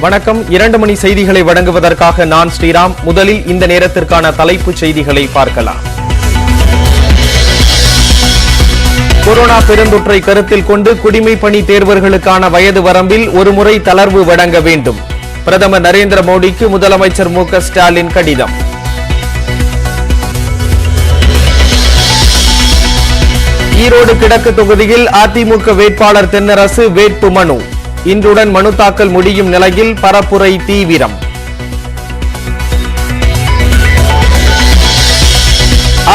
வணக்கம். 2 மணி செய்திகளை வழங்குவதற்காக நான் ஸ்ரீராம். முதலில் இந்த நேரத்திற்கான தலைப்புச் செய்திகளை பார்க்கலாம். கொரோனா பெருந்தொற்றை கருத்தில் கொண்டு குடிமைப் பணி தேர்வர்களுக்கான வயது வரம்பில் ஒருமுறை தளர்வு வழங்க வேண்டும். பிரதமர் நரேந்திர மோடிக்கு முதலமைச்சர் மு.க. ஸ்டாலின் கடிதம். ஈரோடு கிழக்கு தொகுதியில் அதிமுக வேட்பாளர் தென்னரசு வேட்பு மனு. இன்றுடன் மனு தாக்கல் முடியும் நிலையில் பரப்புரை தீவிரம்.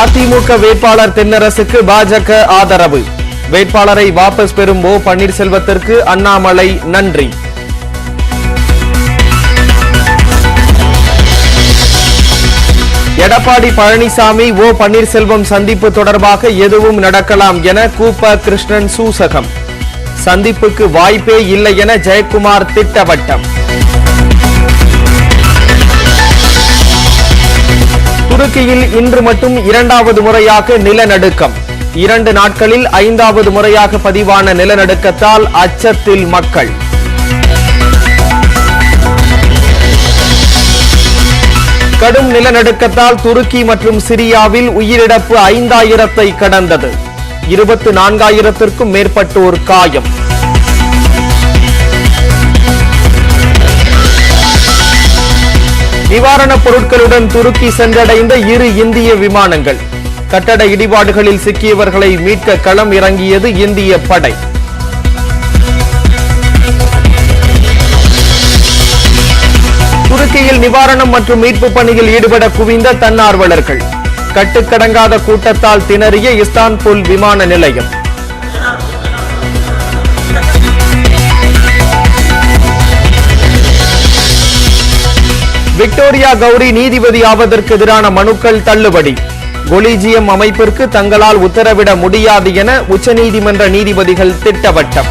அதிமுக வேட்பாளர் தென்னரசுக்கு பாஜக ஆதரவு. வேட்பாளரை வாபஸ் பெறும் ஓ பன்னீர்செல்வத்திற்கு அண்ணாமலை நன்றி. எடப்பாடி பழனிசாமி ஓ பன்னீர்செல்வம் சந்திப்பு தொடர்பாக எதுவும் நடக்கலாம் என கூப்ப கிருஷ்ணன் சூசகம். சந்திப்புக்கு வாய்ப்பே இல்லை என ஜெயக்குமார் திட்டவட்டம். துருக்கியில் இன்று மட்டும் 2வது முறையாக நிலநடுக்கம். 2 நாட்களில் 5வது முறையாக பதிவான நிலநடுக்கத்தால் அச்சத்தில் மக்கள். கடும் நிலநடுக்கத்தால் துருக்கி மற்றும் சிரியாவில் உயிரிழப்பு 5000-ஐ கடந்தது. 24,000-க்கும் மேற்பட்டோர் காயம். நிவாரணப் பொருட்களுடன் துருக்கி சென்றடைந்த 2 இந்திய விமானங்கள். கட்டட இடிபாடுகளில் சிக்கியவர்களை மீட்க களம் இறங்கியது இந்திய படை. துருக்கியில் நிவாரணம் மற்றும் மீட்பு பணியில் ஈடுபட குவிந்த தன்னார்வலர்கள். கட்டுக்கடங்காத கூட்டத்தால் திணறிய இஸ்தான்புல் விமான நிலையம். விக்டோரியா கௌரி நீதிபதி ஆவதற்கு எதிரான மனுக்கள் தள்ளுபடி. கொலிஜியம் அமைப்பிற்கு தங்களால் உத்தரவிட முடியாது என உச்சநீதிமன்ற நீதிபதிகள் திட்டவட்டம்.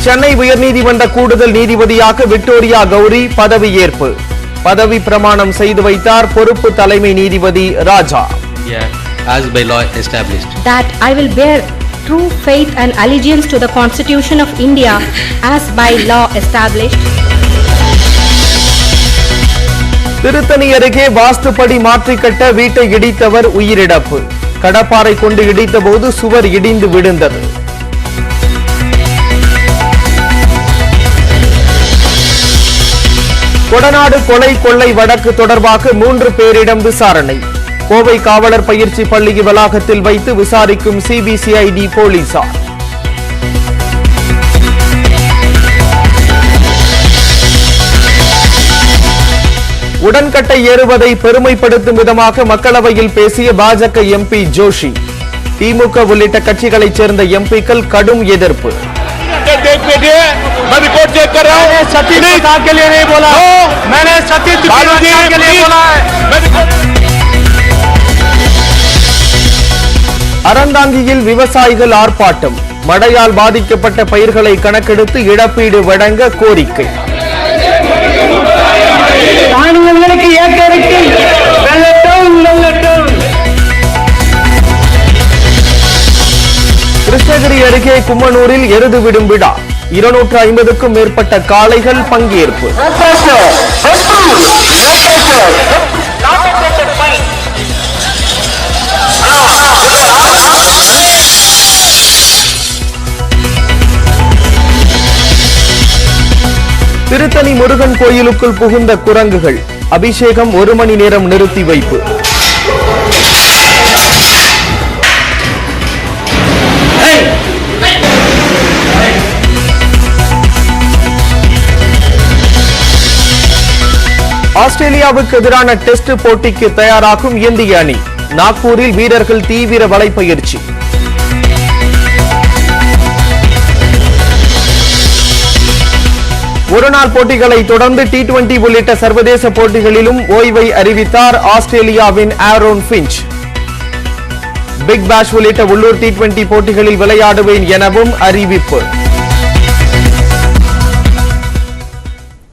சென்னை உயர்நீதிமன்ற கூடுதல் நீதிபதியாக விக்டோரியா கௌரி பதவியேற்பு. பதவி பிரமாணம் செய்து வைத்தார் பொறுப்பு தலைமை நீதிபதி ராஜா. As by law established. That I will bear true faith and allegiance to the Constitution of India as by law established. Tiruttani அருகே வாஸ்துப்படி மாற்றி கட்ட வீட்டை இடித்தவர் உயிரிழப்பு. கடப்பாறை கொண்டு இடித்தபோது சுவர் இடிந்து விழுந்தது. கொடநாடு கொலை கொள்ளை வழக்கு தொடர்பாக 3 பேரிடம் விசாரணை. கோவை காவலர் பயிற்சி பள்ளி வளாகத்தில் வைத்து விசாரிக்கும் சிபிசிஐடி போலீசார். உடன்கட்டை ஏறுவதை பெருமைப்படுத்தும் விதமாக மக்களவையில் பேசிய பாஜக எம்பி ஜோஷி. திமுக உள்ளிட்ட கட்சிகளைச் சேர்ந்த எம்பிக்கள் கடும் எதிர்ப்பு. मैं रिपोर्ट चेक कर रहा हूं। सतीश के लिए नहीं बोला, मैंने सतीश के लिए बोला है। அறந்தாங்கியில் விவசாயிகள் ஆர்ப்பாட்டம். மழையால் பாதிக்கப்பட்ட பயிர்களை கணக்கெடுத்து இழப்பீடு வழங்க கோரிக்கை. கிருஷ்ணகிரி அருகே கும்மனூரில் எருது விடும் விழா. 250க்கும் மேற்பட்ட காளைகள் பங்கேற்பு. திருத்தணி முருகன் கோயிலுக்குள் புகுந்த குரங்குகள். அபிஷேகம் 1 மணி நேரம் நிறுத்தி வைப்பு. ஆஸ்திரேலியாவுக்கு எதிரான டெஸ்ட் போட்டிக்கு தயாராகும் இந்திய அணி. நாக்பூரில் வீரர்கள் தீவிர வலைப்பயிற்சி. ஒருநாள் போட்டிகளை தொடர்ந்து T20 உள்ளிட்ட சர்வதேச போட்டிகளிலும் ஓய்வை அறிவித்தார் ஆஸ்திரேலியாவின் ஆரோன் பிஞ்ச். பிக் பாஷ் உள்ளிட்ட உள்ளூர் T20 போட்டிகளில் விளையாடுவேன் எனவும் அறிவிப்பு.